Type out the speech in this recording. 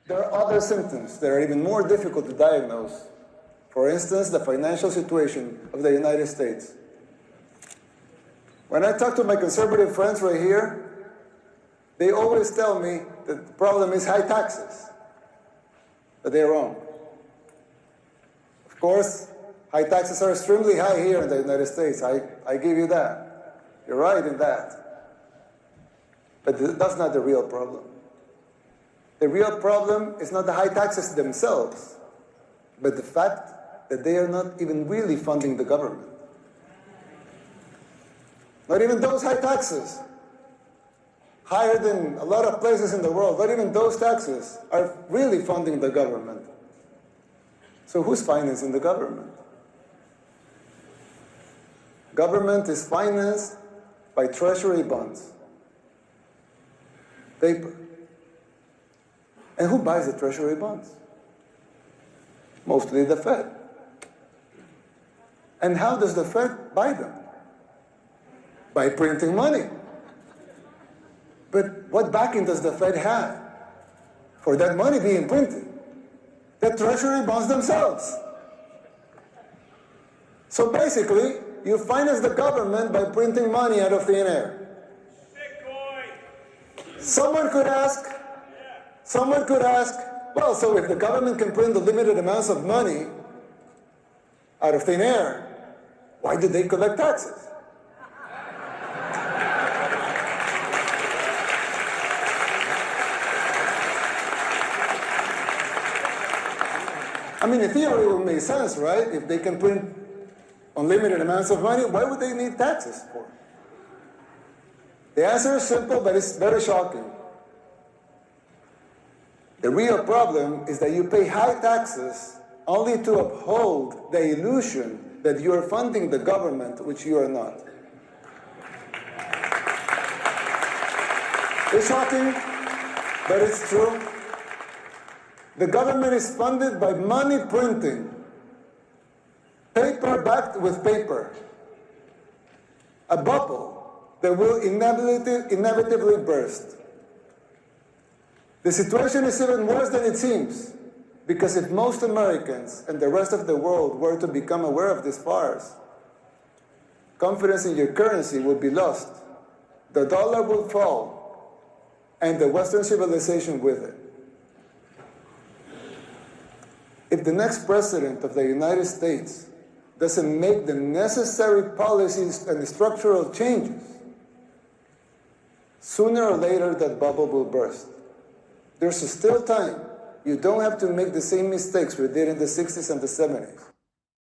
There are other symptoms that are even more difficult to diagnose. For instance, the financial situation of the United States. When I talk to my conservative friends right here, they always tell me that the problem is high taxes. But they're wrong. Of course, high taxes are extremely high here in the United States. I give you that. You're right in that. But that's not the real problem. The real problem is not the high taxes themselves, but the fact that they are not even really funding the government. Not even those high taxes, higher than a lot of places in the world, not even those taxes are really funding the government. So who's financing the government? Government is financed by treasury bonds, paper. And who buys the treasury bonds? Mostly the Fed. And how does the Fed buy them? By printing money. But what backing does the Fed have for that money being printed? The treasury bonds themselves. So basically, you finance the government by printing money out of thin air. Someone could ask, well, so if the government can print the limited amounts of money out of thin air, why did they collect taxes? I mean, in theory, it would make sense, right? If they can print unlimited amounts of money, why would they need taxes for? The answer is simple, but it's very shocking. The real problem is that you pay high taxes only to uphold the illusion that you are funding the government, which you are not. It's shocking, but it's true. The government is funded by money printing, paper backed with paper, a bubble that will inevitably burst. The situation is even worse than it seems, because if most Americans and the rest of the world were to become aware of this farce, confidence in your currency would be lost, the dollar will fall, and the Western civilization with it. If the next president of the United States doesn't make the necessary policies and structural changes, sooner or later that bubble will burst. There's still time. You don't have to make the same mistakes we did in the 60s and the 70s.